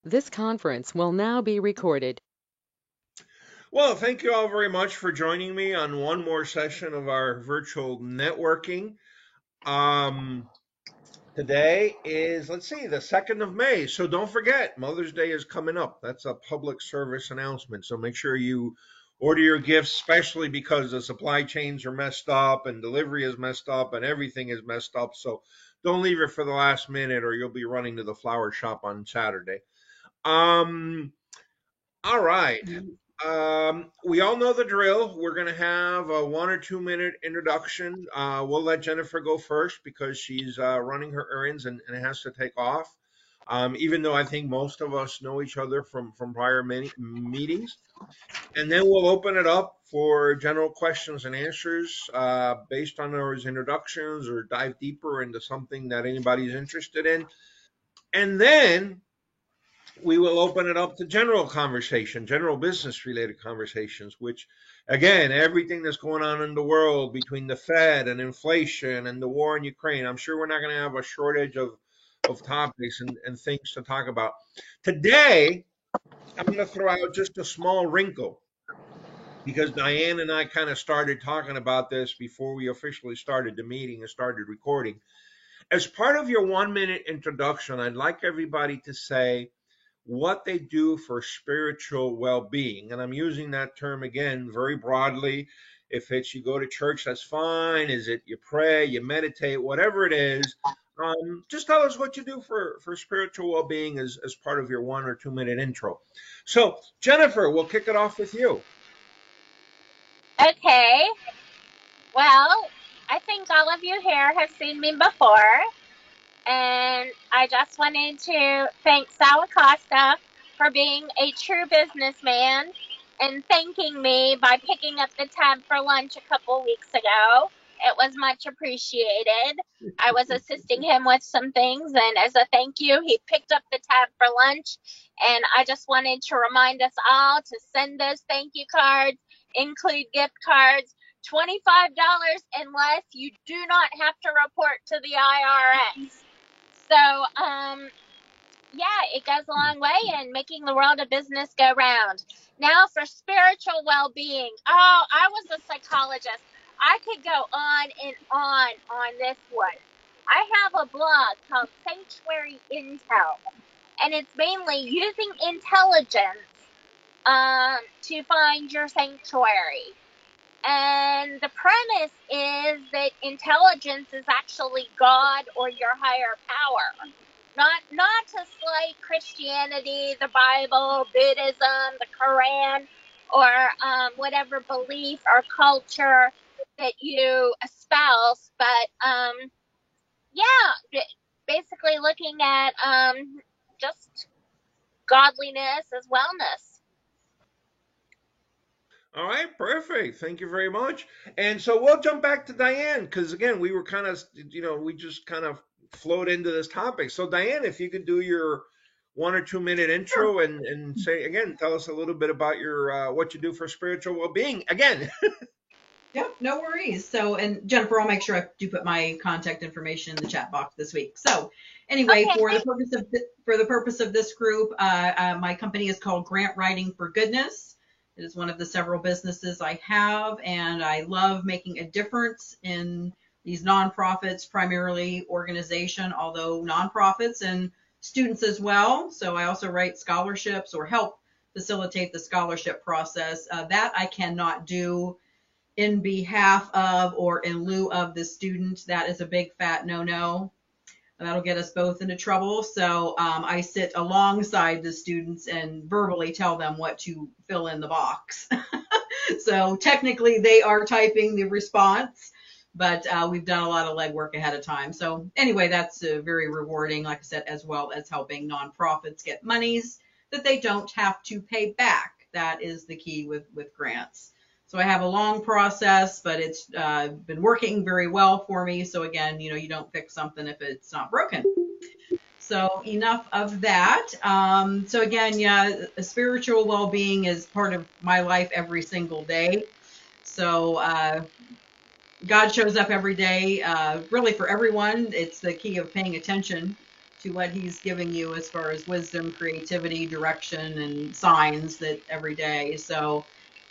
This conference will now be recorded. Well, thank you all very much for joining me on one more session of our virtual networking. Um, Today is, let's see, the 2nd of May. So don't forget, Mother's Day is coming up. That's a public service announcement. So make sure you order your gifts, especially because the supply chains are messed up and delivery is messed up and everything is messed up. So don't leave it for the last minute or you'll be running to the flower shop on Saturday. Um, all right. We all know the drill. We're going to have a 1 or 2 minute introduction. We'll let Jennifer go first because she's running her errands and has to take off. Even though I think most of us know each other from prior meetings. And then we'll open it up for general questions and answers based on those introductions or dive deeper into something that anybody's interested in. And then we will open it up to general conversation, general business related conversations, which again, everything that's going on in the world between the Fed and inflation and the war in Ukraine, I'm sure we're not going to have a shortage of topics and things to talk about. Today, I'm going to throw out just a small wrinkle because Diane and I kind of started talking about this before we officially started the meeting and started recording. As part of your 1 minute introduction, I'd like everybody to say what they do for spiritual well-being. And I'm using that term again very broadly. If it's you go to church, that's fine. Is it you pray, you meditate, whatever it is. Just tell us what you do for spiritual well-being as part of your 1 or 2 minute intro. So, Jennifer, we'll kick it off with you. Okay, well, I think all of you here have seen me before, and I just wanted to thank Sal Acosta for being a true businessman and thanking me by picking up the tab for lunch a couple weeks ago. It was much appreciated. I was assisting him with some things, and as a thank you, he picked up the tab for lunch. And I just wanted to remind us all to send those thank you cards, include gift cards. $25 unless you do not have to report to the IRS. So, yeah, it goes a long way in making the world of business go round. Now, for spiritual well-being. Oh, I was a psychologist. I could go on and on this one. I have a blog called Sanctuary Intel, and it's mainly using intelligence to find your sanctuary. And the premise is that intelligence is actually God or your higher power. Not to slight Christianity, the Bible, Buddhism, the Quran, or whatever belief or culture that you espouse, but yeah, basically looking at just godliness as wellness. All right, perfect. Thank you very much. And so we'll jump back to Diane because again, we were kind of, we just kind of flowed into this topic. So Diane, if you could do your 1 or 2 minute Sure. intro and say again, tell us a little bit about your what you do for spiritual well-being. Again. Yep, no worries. So, and Jennifer, I'll make sure I do put my contact information in the chat box this week. So, anyway, Okay. for the purpose of this group, my company is called Grant Writing for Goodness. It is one of the several businesses I have, and I love making a difference in these nonprofits, primarily organization, although nonprofits and students as well. So I also write scholarships or help facilitate the scholarship process. That I cannot do in behalf of or in lieu of the student. That is a big fat no-no. That'll get us both into trouble. So I sit alongside the students and verbally tell them what to fill in the box. So technically they are typing the response, but we've done a lot of legwork ahead of time. So anyway, that's very rewarding, like I said, as well as helping nonprofits get monies that they don't have to pay back. That is the key with grants. So I have a long process, but it's been working very well for me. So again, you don't fix something if it's not broken. So enough of that. So again, yeah, spiritual well-being is part of my life every single day. So God shows up every day, really for everyone. It's the key of paying attention to what he's giving you as far as wisdom, creativity, direction, and signs that every day. So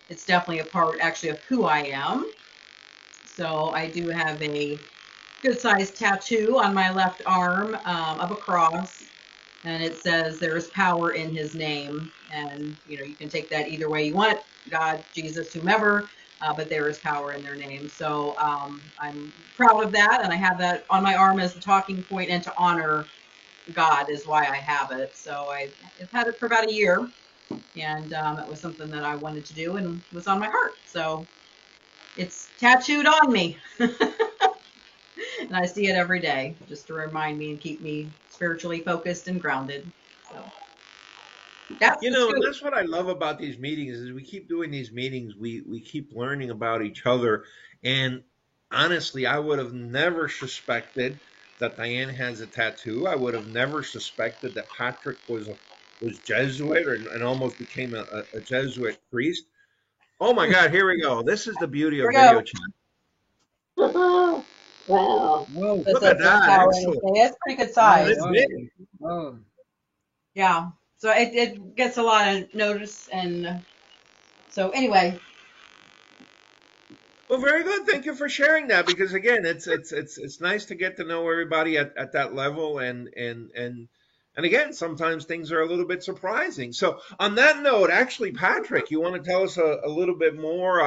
it's definitely a part actually of who I am. So I do have a good sized tattoo on my left arm of a cross, and it says there is power in his name. And you can take that either way you want it, God, Jesus, whomever, but there is power in their name. So I'm proud of that, and I have that on my arm as a talking point, and to honor God is why I have it. So I've had it for about a year, and it was something that I wanted to do and was on my heart. So it's tattooed on me. And I see it every day just to remind me and keep me spiritually focused and grounded. So that's the scoop. That's what I love about these meetings is we keep doing these meetings. We keep learning about each other. And honestly, I would have never suspected that Diane has a tattoo. I would have never suspected that Patrick was Jesuit and almost became a Jesuit priest. Oh my God, here we go. This is the beauty of video chat. Wow. Whoa. Look at that. Excellent. It's pretty good size. Wow. Big. Wow. Yeah. So it gets a lot of notice, and so anyway. Well, very good. Thank you for sharing that, because again, it's nice to get to know everybody at that level, and again, sometimes things are a little bit surprising. So on that note, actually, Patrick, you want to tell us a little bit more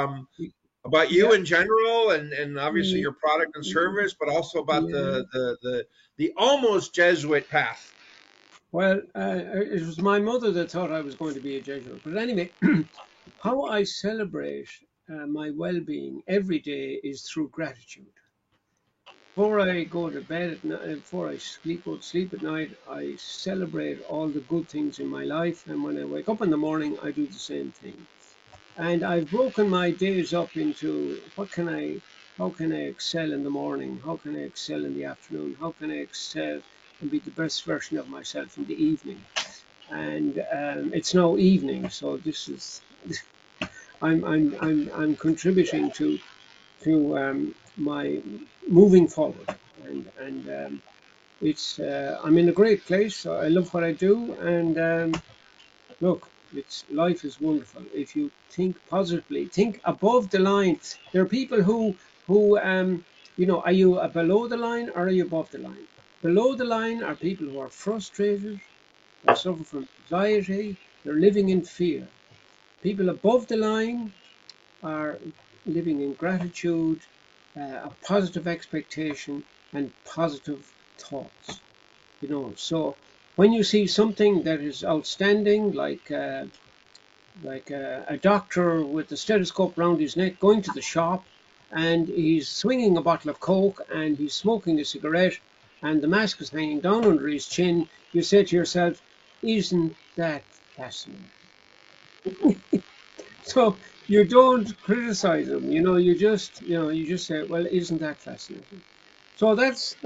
about you in general, and obviously your product and service, but also about the almost Jesuit path. Well, it was my mother that thought I was going to be a Jesuit. But anyway, how I celebrate my well-being every day is through gratitude. Before I go to bed at night, before I go to sleep at night, I celebrate all the good things in my life. And when I wake up in the morning, I do the same thing. And I've broken my days up into how can I excel in the morning? How can I excel in the afternoon? How can I excel and be the best version of myself in the evening? And it's now evening, so this is I'm contributing to my moving forward, and it's I'm in a great place. I love what I do, and look, life is wonderful if you think positively, think above the line. There are people who are you below the line or are you above the line? Below the line are people who are frustrated, they suffer from anxiety, they're living in fear. People above the line are living in gratitude, a positive expectation, and positive thoughts. So when you see something that is outstanding, like a doctor with a stethoscope around his neck going to the shop, and he's swinging a bottle of Coke, and he's smoking a cigarette, and the mask is hanging down under his chin, you say to yourself, isn't that fascinating? So you don't criticize him, you just say, well, isn't that fascinating? So that's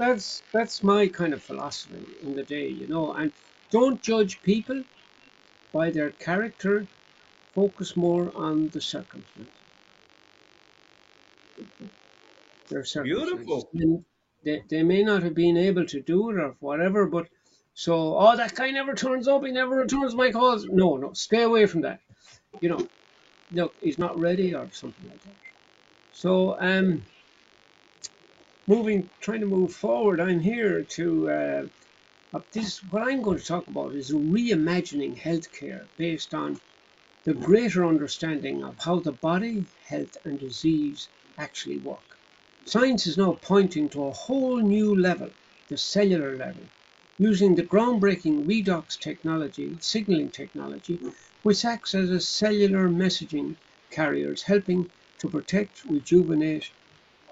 my kind of philosophy in the day, and don't judge people by their character, focus more on the circumstance. Their circumstances. Beautiful. They may not have been able to do it or whatever, but so, that guy never turns up, he never returns my calls. No, stay away from that. Look, he's not ready or something like that. So, trying to move forward, I'm here to what I'm going to talk about is reimagining healthcare based on the greater understanding of how the body, health, and disease actually work. Science is now pointing to a whole new level, the cellular level, using the groundbreaking redox technology, signaling technology, which acts as a cellular messaging carriers, helping to protect, rejuvenate,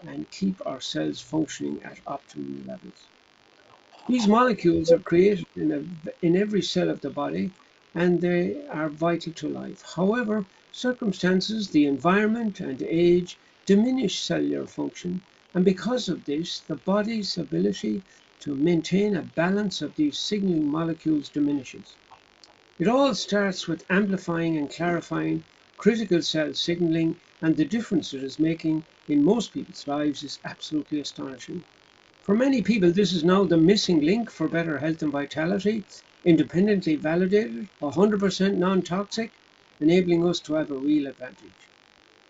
and keep our cells functioning at optimal levels. These molecules are created in every cell of the body, and they are vital to life. However, circumstances, the environment, and age diminish cellular function, and because of this, the body's ability to maintain a balance of these signaling molecules diminishes. It all starts with amplifying and clarifying critical cell signaling, and the difference it is making in most people's lives is absolutely astonishing. For many people, this is now the missing link for better health and vitality, independently validated, 100% non-toxic, enabling us to have a real advantage.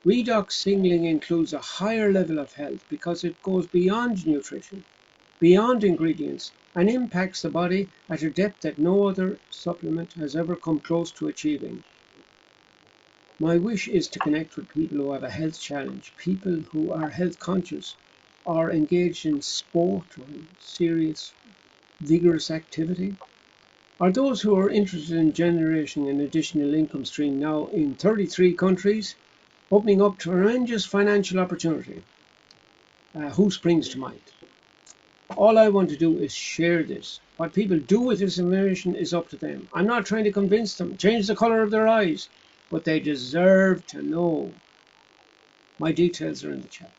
Redox signaling includes a higher level of health because it goes beyond nutrition, beyond ingredients, and impacts the body at a depth that no other supplement has ever come close to achieving. My wish is to connect with people who have a health challenge, people who are health conscious, or engaged in sport or serious, vigorous activity, or those who are interested in generating an additional income stream now in 33 countries, opening up tremendous financial opportunity. Who springs to mind? All I want to do is share this. What people do with this information is up to them. I'm not trying to convince them, change the color of their eyes, but they deserve to know. My details are in the chat.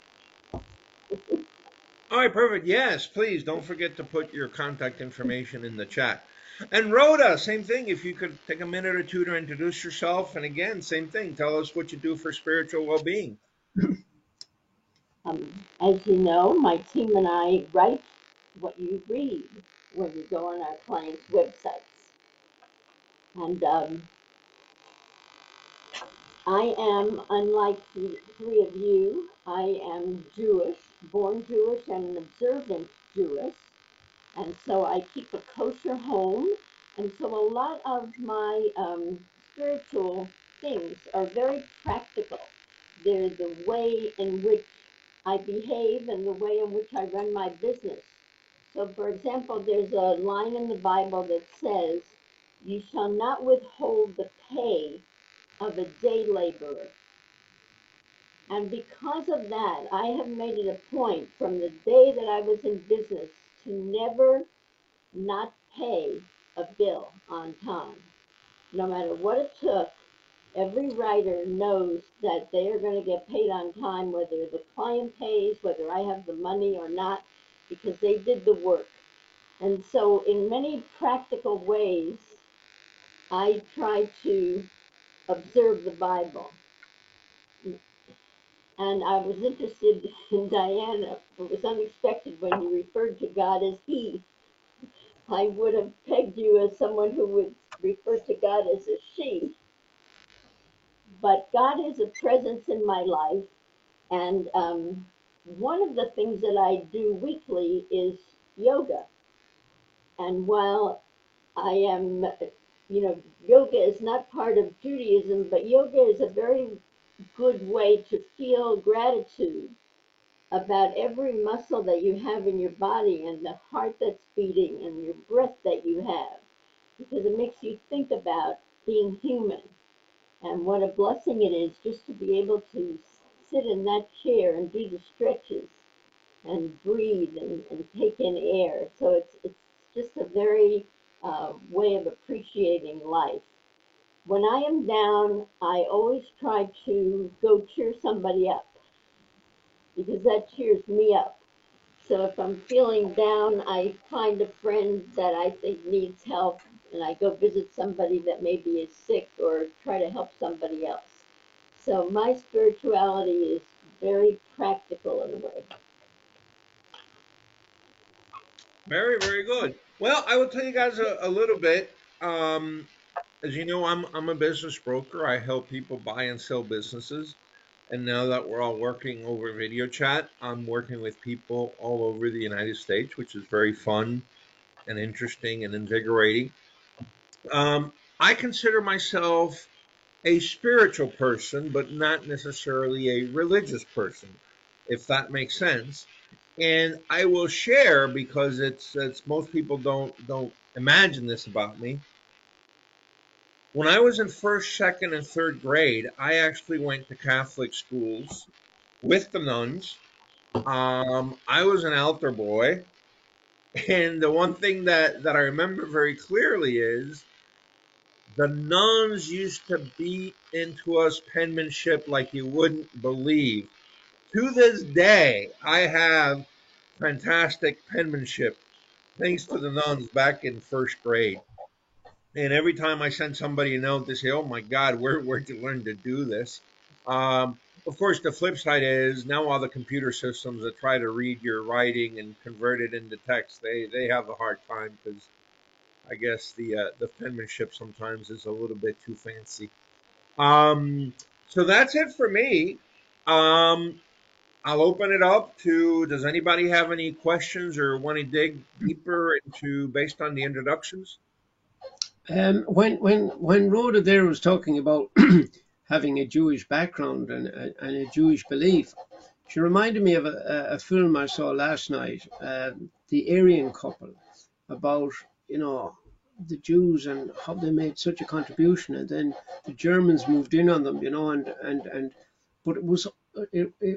All right, perfect. Yes, please don't forget to put your contact information in the chat. And Rhoda, same thing. If you could take a minute or two to introduce yourself. And again, same thing. Tell us what you do for spiritual well-being. As you know, my team and I write what you read when you go on our clients' websites. And I am, unlike the three of you, I am Jewish, born Jewish and an observant Jewish. And so I keep a kosher home. And so a lot of my spiritual things are very practical. They're the way in which I behave and the way in which I run my business. So, for example, there's a line in the Bible that says, "You shall not withhold the pay of a day laborer." And because of that, I have made it a point from the day that I was in business to never not pay a bill on time. No matter what it took, every writer knows that they are going to get paid on time, whether the client pays, whether I have the money or not, because they did the work. And so, in many practical ways, I try to observe the Bible. And I was interested in Diana. It was unexpected when you referred to God as He. I would have pegged you as someone who would refer to God as a she. But God is a presence in my life. And one of the things that I do weekly is yoga. And while I am, yoga is not part of Judaism, but yoga is a very good way to feel gratitude about every muscle that you have in your body and the heart that's beating and your breath that you have, because it makes you think about being human and what a blessing it is just to be able to sit in that chair and do the stretches and breathe and take in air. So it's just a very way of appreciating life. When I am down, I always try to go cheer somebody up because that cheers me up. So if I'm feeling down, I find a friend that I think needs help and I go visit somebody that maybe is sick or try to help somebody else. So my spirituality is very practical in a way. Very, very good. Well, I will tell you guys a little bit. As you know, I'm a business broker. I help people buy and sell businesses. And now that we're all working over video chat, I'm working with people all over the United States, which is very fun and interesting and invigorating. I consider myself a spiritual person, but not necessarily a religious person, if that makes sense. And I will share because it's most people don't imagine this about me. When I was in first, second, and third grade, I actually went to Catholic schools with the nuns. I was an altar boy, and the one thing that I remember very clearly is the nuns used to beat into us penmanship like you wouldn't believe. To this day, I have fantastic penmanship thanks to the nuns back in first grade. And every time I send somebody a note, they say, "Oh my God, where'd you learn to do this?" of course, the flip side is now all the computer systems that try to read your writing and convert it into text, they have a hard time because I guess the penmanship sometimes is a little bit too fancy. Um, so that's it for me. Um, I'll open it up to, does anybody have any questions or want to dig deeper into based on the introductions? When Rhoda there was talking about having a Jewish background and a Jewish belief, she reminded me of a film I saw last night, The Aryan Couple, about, you know, the Jews and how they made such a contribution, and then the Germans moved in on them, you know, and but it was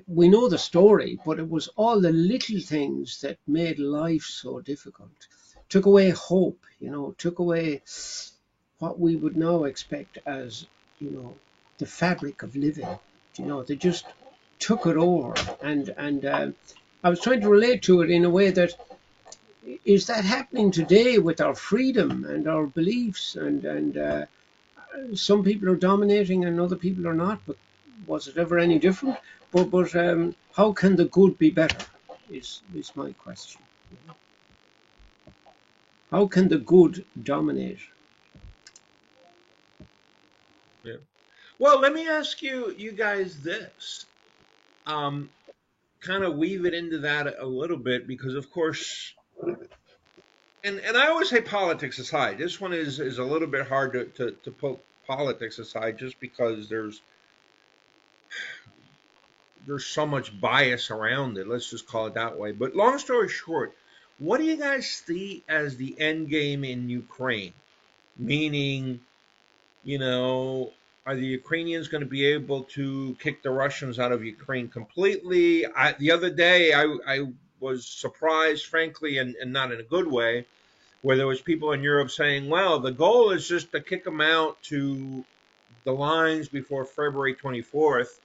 we know the story, but it was all the little things that made life so difficult. Took away hope, you know, took away what we would now expect as, you know, the fabric of living. You know, they just took it over, and I was trying to relate to it in a way that is that happening today with our freedom and our beliefs, and some people are dominating and other people are not. But was it ever any different? But how can the good be better? Is my question. How can the good dominate? Yeah. Well, let me ask you guys this. Um, Kind of weave it into that a little bit because, of course, and I always say politics aside. This one is a little bit hard to put politics aside just because there's so much bias around it. Let's just call it that way. But long story short, what do you guys see as the end game in Ukraine? Meaning, you know, are the Ukrainians going to be able to kick the Russians out of Ukraine completely? The other day, I was surprised, frankly, and not in a good way, where there was people in Europe saying, "Well, the goal is just to kick them out to the lines before February 24th,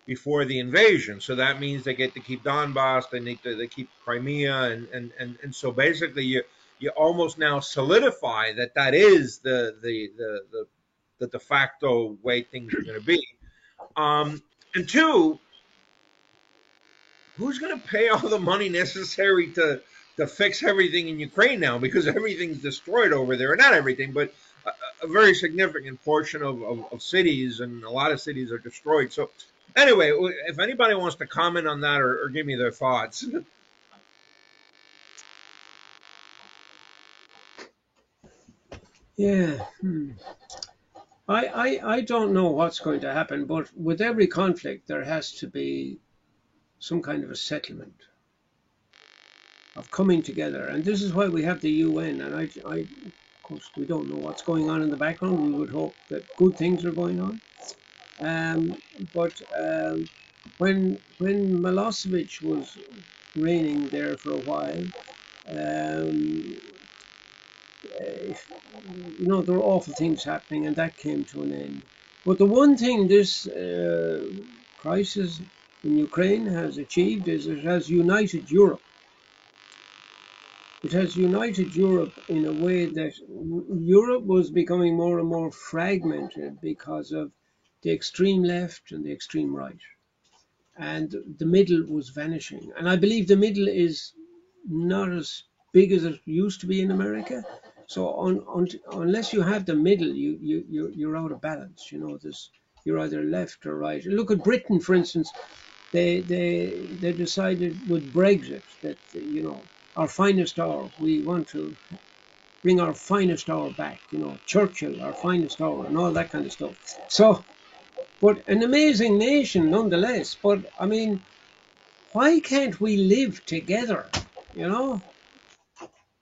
before the invasion. So that means they get to keep Donbass, they keep Crimea, and so basically you almost now solidify that is the de facto way things are going to be. And two, who's going to pay all the money necessary to fix everything in Ukraine now because everything's destroyed over there? Not everything, but a very significant portion of cities, and a lot of cities are destroyed. So anyway, if anybody wants to comment on that or give me their thoughts. Yeah. I don't know what's going to happen, but with every conflict, there has to be some kind of a settlement of coming together. And this is why we have the UN. And of course, we don't know what's going on in the background. We would hope that good things are going on. But when Milosevic was reigning there for a while, um, you know, there were awful things happening, and that came to an end. But the one thing this crisis in Ukraine has achieved is it has united Europe. It has united Europe in a way that Europe was becoming more and more fragmented because of the extreme left and the extreme right. And the middle was vanishing. And I believe the middle is not as big as it used to be in America. So unless you have the middle, you're out of balance. You know, you're either left or right. Look at Britain, for instance. They decided with Brexit that, you know, our finest hour. We want to bring our finest hour back. You know, Churchill, our finest hour, and all that kind of stuff. So, but an amazing nation nonetheless. But I mean, why can't we live together? You know,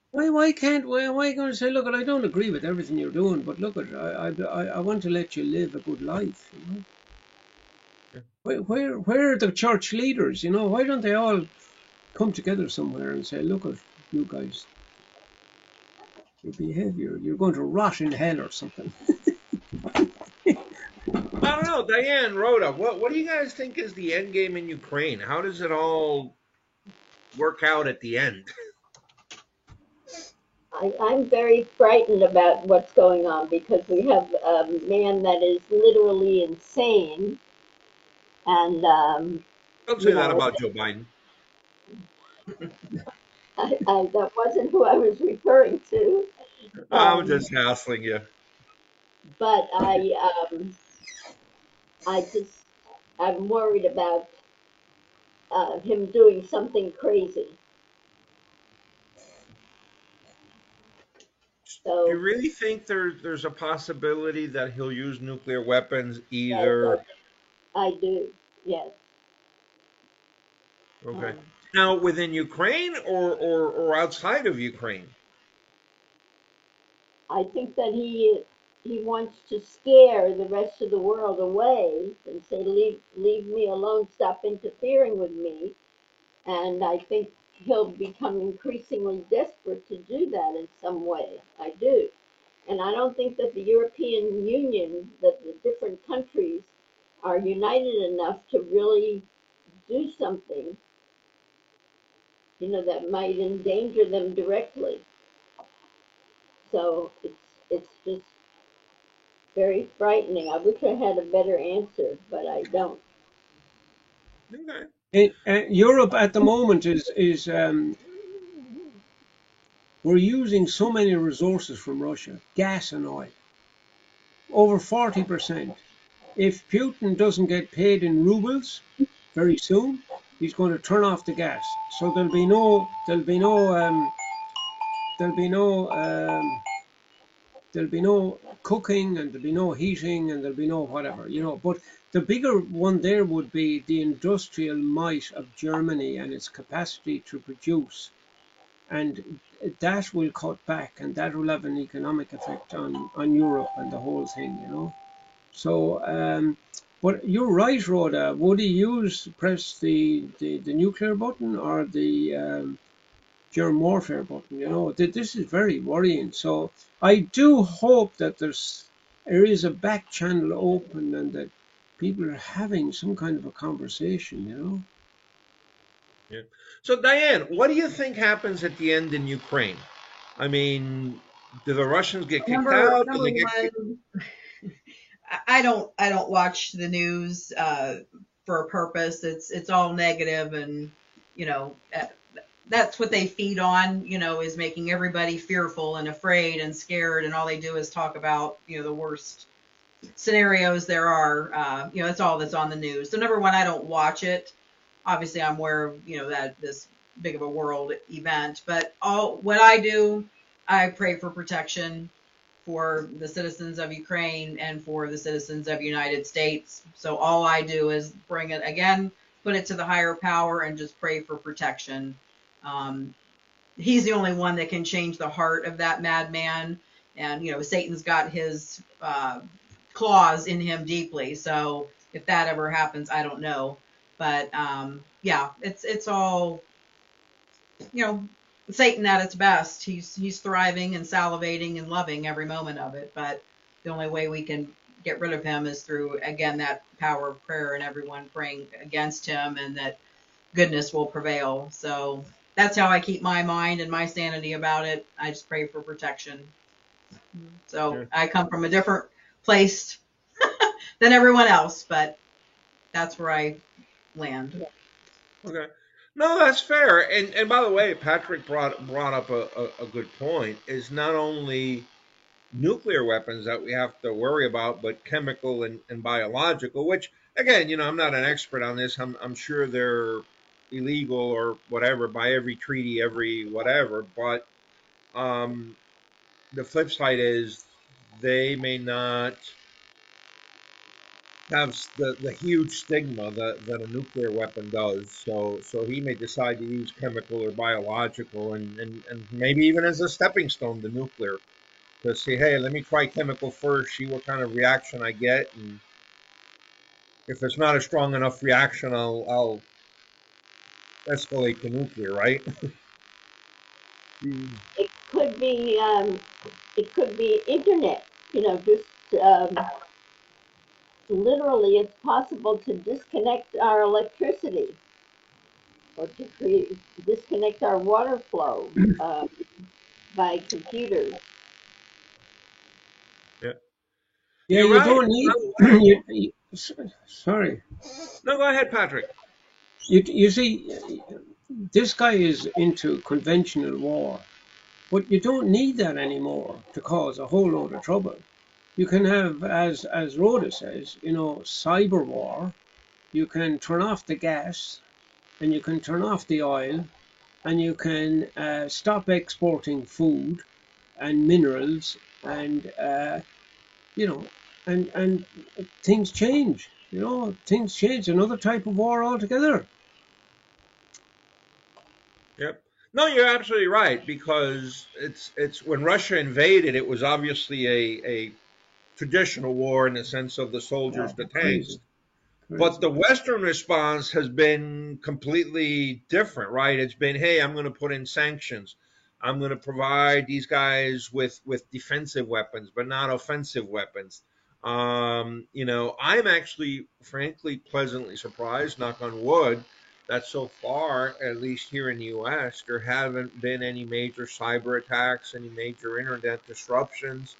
why can't why are you going to say, look, I don't agree with everything you're doing, but look, I want to let you live a good life. You know, where are the church leaders? You know, why don't they all come together somewhere and say, look, you guys, your behavior, you're going to rot in hell or something. I don't know, Diane, Rhoda, what do you guys think is the end game in Ukraine? How does it all work out at the end? I'm very frightened about what's going on because we have a man that is literally insane, And, Don't you say that know, about Joe Biden. that wasn't who I was referring to. I'm just hassling you. But I'm worried about him doing something crazy. Do you So really think there's a possibility that he'll use nuclear weapons yes, either? I do. Yes. Okay. Um, Now, within Ukraine or outside of Ukraine? I think that he wants to scare the rest of the world away and say, leave me alone, stop interfering with me. And I think he'll become increasingly desperate to do that in some way. I do. And I don't think that the European Union, that the different countries are united enough to really do something, that might endanger them directly. So it's just very frightening. I wish I had a better answer, but I don't. Okay. Europe at the moment is we're using so many resources from Russia, gas and oil, over 40%. If Putin doesn't get paid in rubles very soon, he's going to turn off the gas. So there'll be no cooking, and there'll be no heating, and there'll be no whatever. But the bigger one there would be the industrial might of Germany and its capacity to produce, and that will cut back, and that will have an economic effect on Europe and the whole thing. So, but you're right, Rhoda. Would he press the nuclear button or the germ warfare button? This is very worrying. So I do hope that there is a back channel open and that people are having some kind of a conversation. Yeah. So, Diane, what do you think happens at the end in Ukraine? I mean, do the Russians get kicked Number out? Do number they get kicked? one, I don't watch the news for a purpose. It's all negative, and you know that's what they feed on. Is making everybody fearful and afraid and scared, and all they do is talk about the worst scenarios there are. That's all that's on the news. So number one, I don't watch it. Obviously, I'm aware of that this big of a world event, but what I do, I pray for protection for the citizens of Ukraine and for the citizens of United States. So all I do is bring it again, put it to the higher power, and just pray for protection. Um, he's the only one that can change the heart of that madman, and Satan's got his claws in him deeply. So if that ever happens, I don't know. But yeah, it's all Satan at its best. He's thriving and salivating and loving every moment of it. But the only way we can get rid of him is through, again, that power of prayer and everyone praying against him, and that goodness will prevail. So that's how I keep my mind and my sanity about it. I just pray for protection. So Yeah. I come from a different place than everyone else, but that's where I land. Okay. No, that's fair. And by the way, Patrick brought up a good point. Is not only nuclear weapons that we have to worry about, but chemical and biological. Which again, I'm not an expert on this. I'm sure they're illegal or whatever by every treaty, every whatever. But the flip side is they may not have the huge stigma that a nuclear weapon does. So he may decide to use chemical or biological, and maybe even as a stepping stone to nuclear, to say, hey, let me try chemical first, see what kind of reaction I get, and if it's not a strong enough reaction, I'll escalate to nuclear, right? It could be internet. Just literally, it's possible to disconnect our electricity or to disconnect our water flow by computers. Yeah, Yeah, you're you right. don't need Sorry. No, go ahead, Patrick. You see, this guy is into conventional war, but you don't need that anymore to cause a whole load of trouble. You can have, as Rhoda says, cyber war. You can turn off the gas, and you can turn off the oil, and you can stop exporting food and minerals, and you know, and things change. Things change. Another type of war altogether. Yep. No, you're absolutely right, because it's when Russia invaded, it was obviously a traditional war in the sense of the soldiers, Oh, the tanks. crazy, But crazy. the Western response has been completely different, right? It's been, hey, I'm going to put in sanctions. I'm going to provide these guys with defensive weapons, but not offensive weapons. I'm actually, frankly, pleasantly surprised, knock on wood, that so far, at least here in the U.S., there haven't been any major cyber attacks, any major internet disruptions.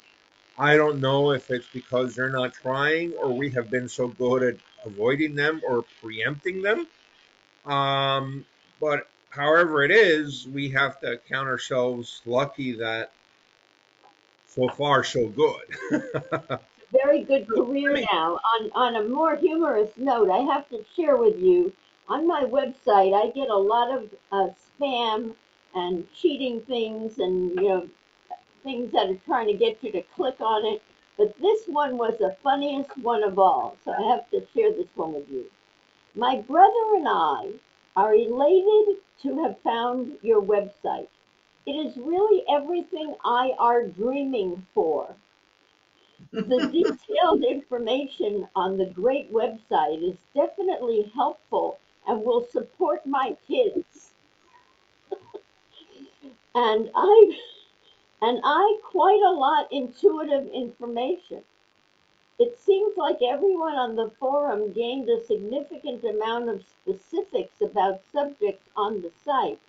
I don't know if it's because they're not trying or we have been so good at avoiding them or preempting them. Um, but however it is, we have to count ourselves lucky that so far so good. Very good I career mean, now. On a more humorous note, I have to share with you, on my website, I get a lot of spam and cheating things, and things that are trying to get you to click on it. But this one was the funniest one of all, so I have to share this one with you. My brother and I are elated to have found your website. It is really everything I are dreaming for. The detailed information on the great website is definitely helpful and will support my kids. And I quite a lot intuitive information. It seems like everyone on the forum gained a significant amount of specifics about subjects on the site,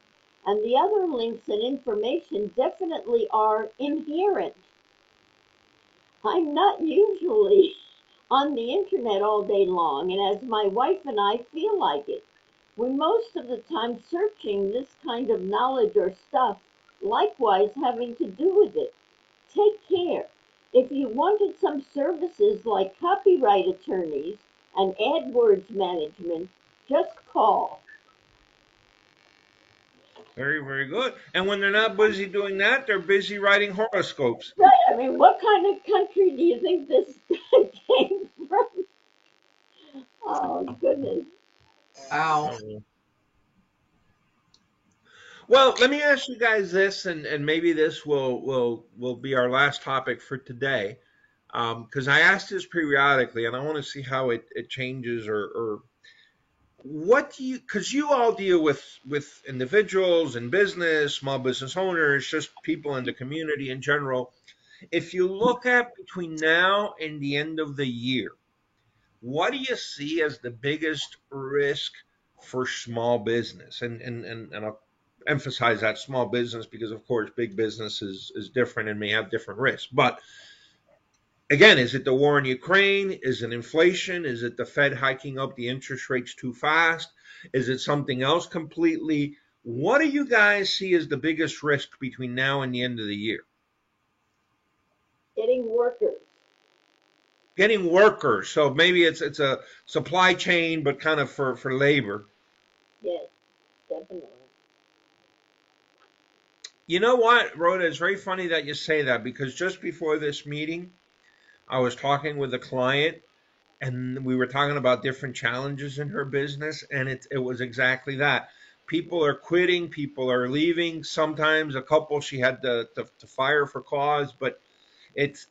and the other links and information definitely are inherent. I'm not usually on the internet all day long, and as my wife and I feel like it, we're most of the time searching this kind of knowledge or stuff, likewise having to do with it. Take care. If you wanted some services like copyright attorneys and AdWords management, just call. very, very good. And when they're not busy doing that, they're busy writing horoscopes. Right, I mean, what kind of country do you think this guy came from? Oh, goodness. Wow. Oh. Well, let me ask you guys this, and maybe this will be our last topic for today. Because I ask this periodically, and I want to see how it changes, or what do you, because you all deal with individuals and business, small business owners, just people in the community in general. If you look at between now and the end of the year, what do you see as the biggest risk for small business? And I'll emphasize that small business because, of course, big business is different and may have different risks. But again, is it the war in Ukraine? Is it inflation? Is it the Fed hiking up the interest rates too fast? Is it something else completely? What do you guys see as the biggest risk between now and the end of the year? Getting workers. Getting workers. So maybe it's a supply chain, but kind of for labor. Yes, definitely. You know what, Rhoda? It's very funny that you say that, because just before this meeting, I was talking with a client, and we were talking about different challenges in her business, and it was exactly that. People are quitting, people are leaving. Sometimes a couple she had to fire for cause, but it's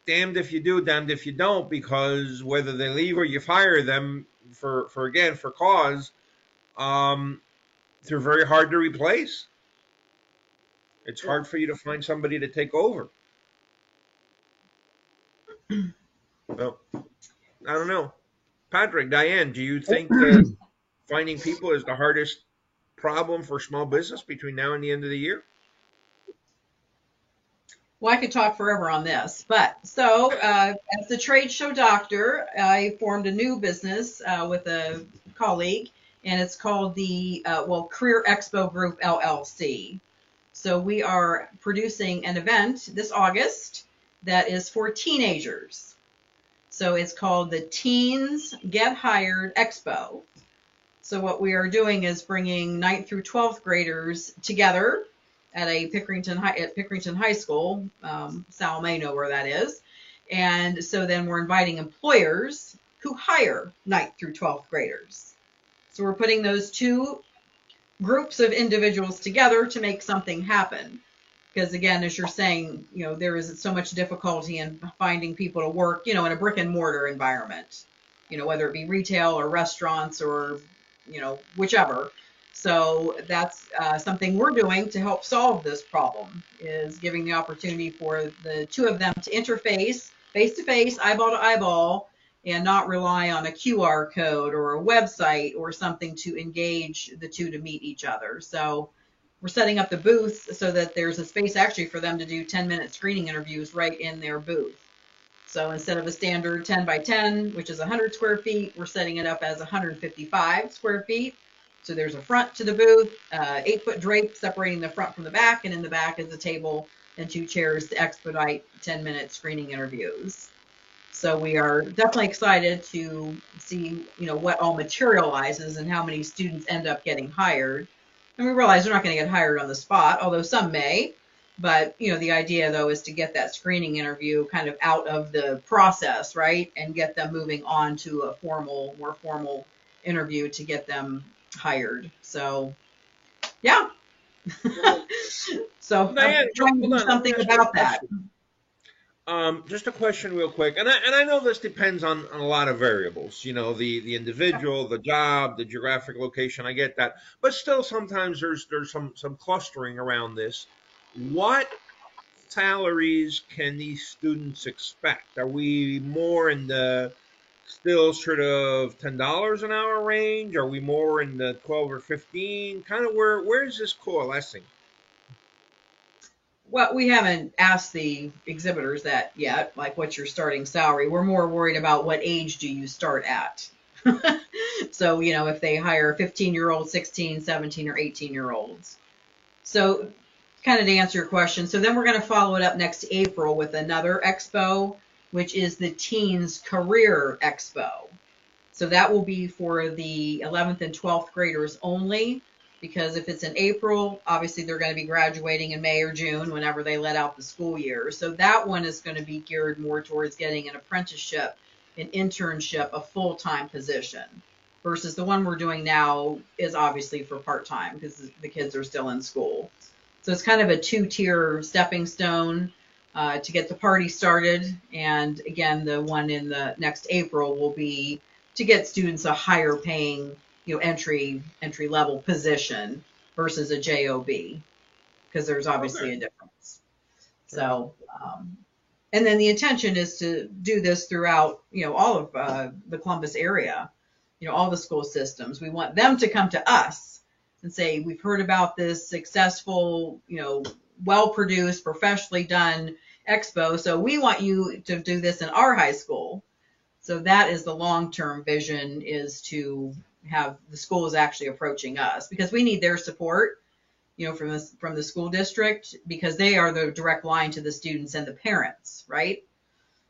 damned if you do, damned if you don't, because whether they leave or you fire them for again for cause, um, they're very hard to replace. It's Yeah. hard for you to find somebody to take over. Well, I don't know. Patrick, Diane, do you think that finding people is the hardest problem for small business between now and the end of the year? Well, I could talk forever on this, but so as the trade show doctor, I formed a new business with a colleague, and it's called the Career Expo Group LLC. So we are producing an event this August that is for teenagers. So it's called the Teens Get Hired Expo. So what we are doing is bringing 9th through 12th graders together at Pickerington High School. Sal may know where that is. And so then we're inviting employers who hire 9th through 12th graders. So we're putting those two groups of individuals together to make something happen. Because again, as you're saying, there is so much difficulty in finding people to work, in a brick and mortar environment, whether it be retail or restaurants or, whichever. So that's something we're doing to help solve this problem, is giving the opportunity for the two of them to interface face-to-face, eyeball to eyeball, and not rely on a QR code or a website or something to engage the two to meet each other. So we're setting up the booth so that there's a space actually for them to do 10-minute screening interviews right in their booth. So instead of a standard 10 by 10, which is 100 square feet, we're setting it up as 155 square feet. So there's a front to the booth, 8-foot drape separating the front from the back, and in the back is a table and 2 chairs to expedite 10-minute screening interviews. So we are definitely excited to see, what all materializes and how many students end up getting hired. And we realize they're not going to get hired on the spot, although some may. But, the idea, though, is to get that screening interview kind of out of the process, right, and get them moving on to a more formal interview to get them hired. So, yeah. So Diane, I'm trying to do something about that. Just a question real quick. And I know this depends on a lot of variables, the individual, the job, the geographic location. I get that. But still, sometimes there's some clustering around this. What salaries can these students expect? Are we more in the still sort of $10 an hour range? Are we more in the 12 or 15? Kind of where is this coalescing? Well, we haven't asked the exhibitors that yet, like what's your starting salary. We're more worried about what age do you start at. So, if they hire 15-year-olds, 16, 17, or 18-year-olds. So kind of to answer your question. So then we're going to follow it up next April with another expo, which is the Teens Career Expo. So that will be for the 11th and 12th graders only, because if it's in April, obviously they're going to be graduating in May or June, whenever they let out the school year. So that one is going to be geared more towards getting an apprenticeship, an internship, a full-time position, versus the one we're doing now is obviously for part-time because the kids are still in school. So it's kind of a 2-tier stepping stone to get the party started. And again, the one in the next April will be to get students a higher paying, entry level position versus a JOB, because there's obviously a difference. So, and then the intention is to do this throughout, all of the Columbus area, all the school systems. We want them to come to us and say, we've heard about this successful, well-produced, professionally done expo, so we want you to do this in our high school. So that is the long-term vision, is to have the schools actually approaching us, because we need their support, from the school district, because they are the direct line to the students and the parents, right?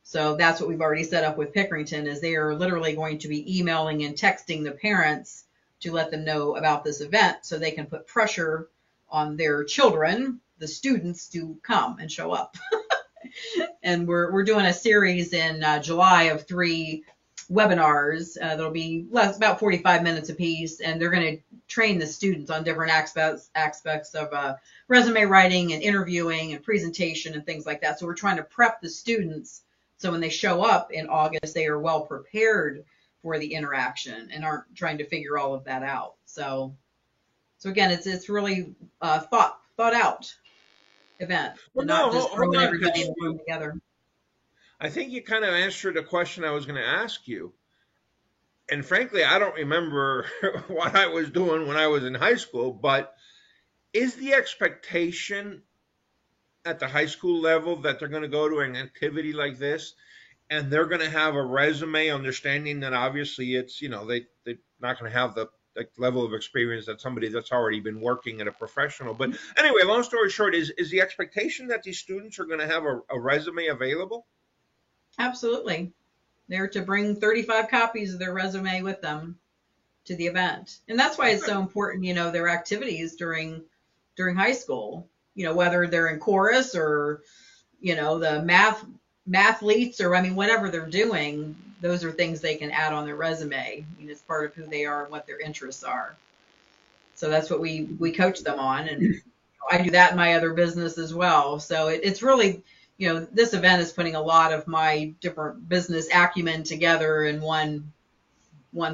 So that's what we've already set up with Pickerington, is they are literally going to be emailing and texting the parents to let them know about this event, so they can put pressure on their children, the students, to come and show up. And we're doing a series in July of 3 webinars that'll be about 45 minutes apiece, and they're going to train the students on different aspects of resume writing and interviewing and presentation and things like that. So we're trying to prep the students so when they show up in August, they are well prepared for the interaction and aren't trying to figure all of that out. So again, it's really thought out event, Well, and not no, just hold throwing on, everybody in because the room together. I think you kind of answered a question I was going to ask you. And frankly, I don't remember what I was doing when I was in high school, but is the expectation at the high school level that they're going to go to an activity like this, and they're going to have a resume, understanding that obviously it's, they're not going to have the level of experience that somebody that's already been working at a professional. But anyway, long story short, is the expectation that these students are going to have a resume available? Absolutely. They're to bring 35 copies of their resume with them to the event. And that's why it's so important, their activities during high school, whether they're in chorus or, the mathletes or, whatever they're doing, those are things they can add on their resume. It's part of who they are and what their interests are. So that's what we coach them on. And I do that in my other business as well. So it's really, this event is putting a lot of my different business acumen together in one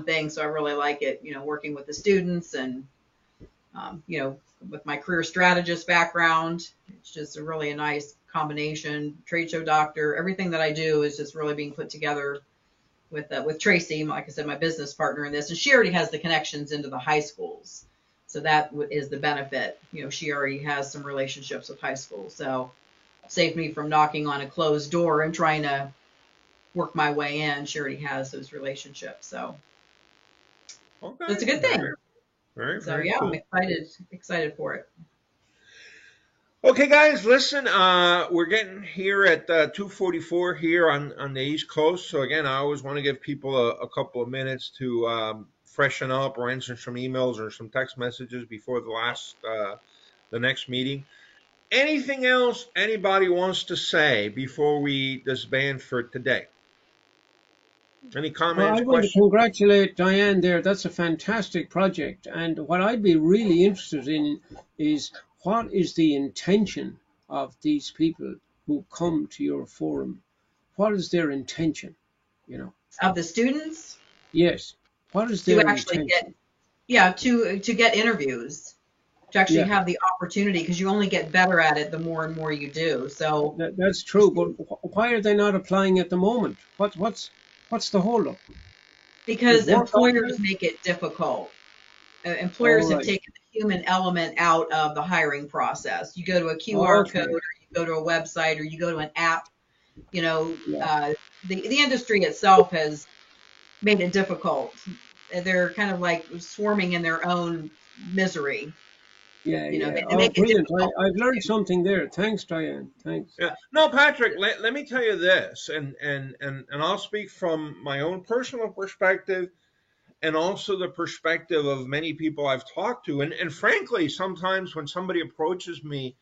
thing. So I really like it, working with the students and, with my career strategist background. It's just a nice combination. Trade show doctor, everything that I do is just really being put together with Tracy, like I said, my business partner in this, and she already has the connections into the high schools. So that is the benefit. She already has some relationships with high schools. So saved me from knocking on a closed door and trying to work my way in. She already has those relationships. So okay. That's a good thing. Very So yeah, cool. I'm excited for it. Okay, guys, listen, we're getting here at 2:44 here on the East Coast. So again, I always want to give people a couple of minutes to freshen up or answer some emails or some text messages before the next meeting. Anything else anybody wants to say before we disband for today? Any Well, comments, I want to questions? congratulate Diane there. That's a fantastic project. And what I'd be really interested in is what is the intention of these people who come to your forum? What is their intention? Of the students Yes. What is to their actually intention? to get interviews, to actually Yeah, have the opportunity, because you only get better at it the more and more you do. So that's true. But why are they not applying at the moment? What's the holdup? Is because work out employers there? make it difficult. All Employers have right. taken the human element out of the hiring process. You go to a QR code, Okay. or you go to a website, or you go to an app. Yeah. The industry itself has made it difficult. They're kind of like swarming in their own misery. Yeah. They Oh, make it brilliant. difficult. I've learned something there. Thanks, Diane. Thanks. Yeah. No, Patrick, let me tell you this, and I'll speak from my own personal perspective and also the perspective of many people I've talked to. And frankly, sometimes when somebody approaches me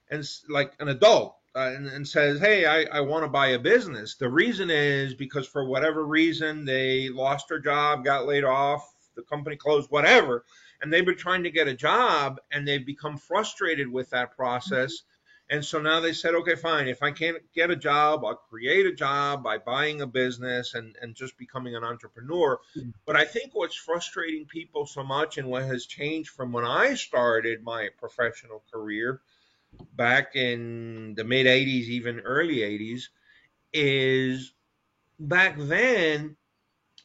and like an adult and says, hey, I want to buy a business, the reason is because for whatever reason, they lost their job, got laid off, the company closed, whatever. And they've been trying to get a job and they've become frustrated with that process. And so now they said, okay, fine. If I can't get a job, I'll create a job by buying a business and just becoming an entrepreneur. But I think what's frustrating people so much and what has changed from when I started my professional career back in the mid 80s, even early 80s, is back then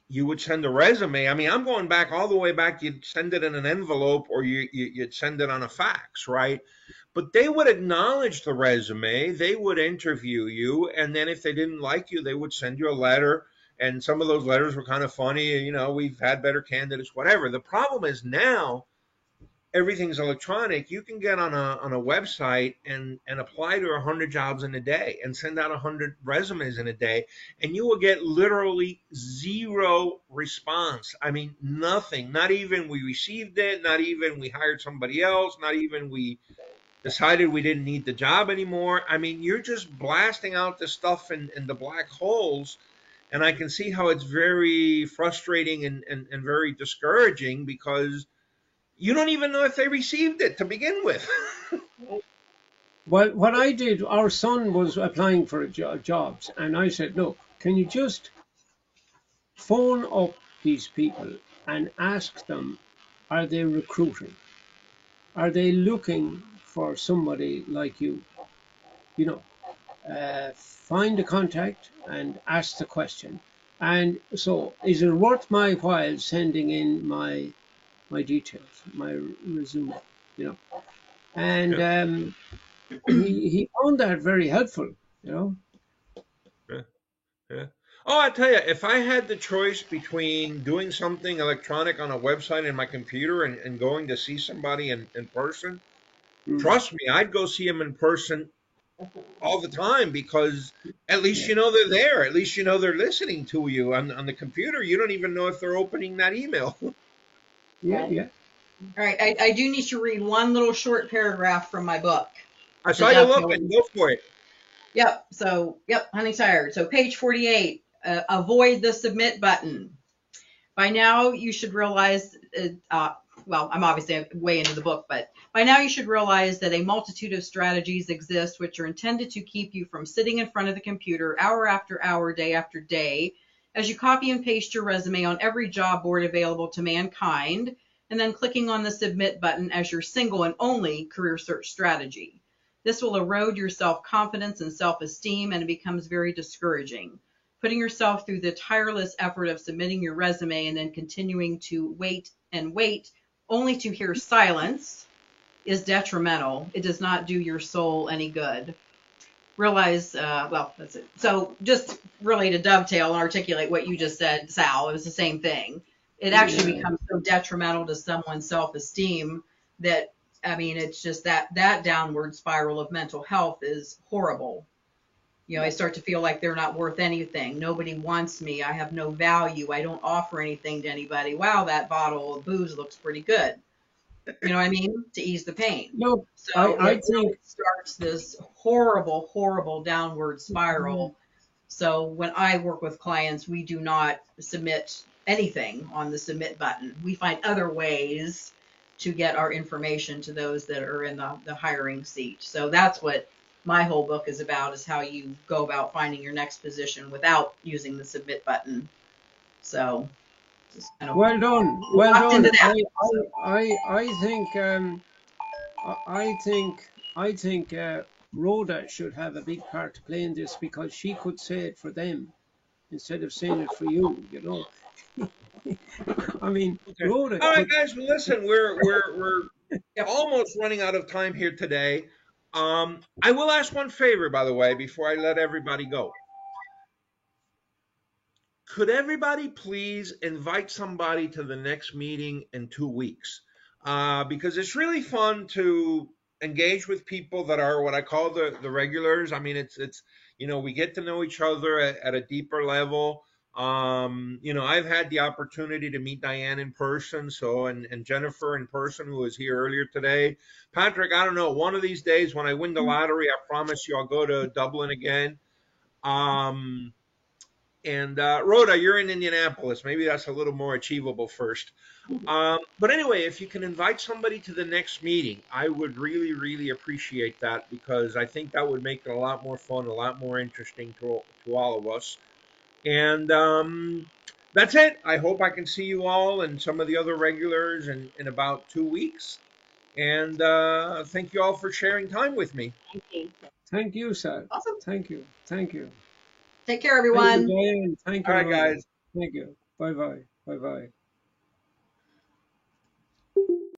you would send a resume. I mean, I'm going back all the way back. You'd send it in an envelope or you'd send it on a fax, right? But they would acknowledge the resume. They would interview you. And then if they didn't like you, they would send you a letter. And some of those letters were kind of funny. We've had better candidates, whatever. The problem is now everything's electronic. You can get on a website and apply to 100 jobs in a day and send out 100 resumes in a day, and you will get literally zero response. I mean, nothing. Not even we received it, not even we hired somebody else, not even we decided we didn't need the job anymore. I mean, you're just blasting out the stuff in the black holes. And I can see how it's very frustrating and very discouraging because you don't even know if they received it to begin with. Well, what I did, our son was applying for jobs, and I said, look, can you just phone up these people and ask them, are they recruiting? Are they looking for somebody like you? Find a contact and ask the question. And so, is it worth my while sending in my details, my resume? And Yeah. he found that very helpful, you know. Yeah, yeah. Oh, I tell you, if I had the choice between doing something electronic on a website in my computer and going to see somebody in person, Mm. trust me, I'd go see them in person all the time because at least you know they're there. At least you know they're listening to you. On the computer, you don't even know if they're opening that email. Yeah, Right. yeah. All right, I do need to read one little short paragraph from my book I to saw you dovetail. looking. Go for it. Yep. So, yep, honey tired. So, page 48, avoid the submit button. By now, you should realize, well, I'm obviously way into the book, but by now you should realize that a multitude of strategies exist which are intended to keep you from sitting in front of the computer hour after hour, day after day, as you copy and paste your resume on every job board available to mankind, and then clicking on the submit button as your single and only career search strategy. This will erode your self-confidence and self-esteem, and it becomes very discouraging. Putting yourself through the tireless effort of submitting your resume and then continuing to wait and wait only to hear silence is detrimental. It does not do your soul any good. Realize, well, that's it. So just really to dovetail and articulate what you just said, Sal, it was the same thing. It actually Yeah. becomes so detrimental to someone's self-esteem that, I mean, it's just that downward spiral of mental health is horrible. You know, I start to feel like they're not worth anything. Nobody wants me. I have no value. I don't offer anything to anybody. Wow, that bottle of booze looks pretty good. You know what I mean? To ease the pain. No, So I it think really starts this horrible, horrible downward spiral. So when I work with clients, we do not submit anything on the submit button. We find other ways to get our information to those that are in the hiring seat. So that's what my whole book is about, is how you go about finding your next position without using the submit button. So just kind of well done, well walked done. into that. I think I think I think Rhoda should have a big part to play in this because she could say it for them instead of saying it for you. You know, I mean, Okay. Rhoda All right, could. guys. Well, listen, we're Yep. almost running out of time here today. I will ask one favor, by the way, before I let everybody go. Could everybody please invite somebody to the next meeting in 2 weeks? Because it's really fun to engage with people that are what I call the regulars. I mean, it's we get to know each other at a deeper level. I've had the opportunity to meet Diane in person, so and Jennifer in person, who was here earlier today. Patrick, I don't know. One of these days when I win the lottery, I promise you I'll go to Dublin again. Um, and Rhoda, you're in Indianapolis. Maybe that's a little more achievable first. But anyway, if you can invite somebody to the next meeting, I would really, really appreciate that because I think that would make it a lot more fun, a lot more interesting to all of us. And that's it. I hope I can see you all and some of the other regulars in about 2 weeks. And thank you all for sharing time with me. Thank you. Thank you, sir. Awesome. Thank you. Thank you. Take care, Thank you, everyone. Diane. Thank All you, right, Rhoda. guys. Thank you. Bye bye. Bye bye.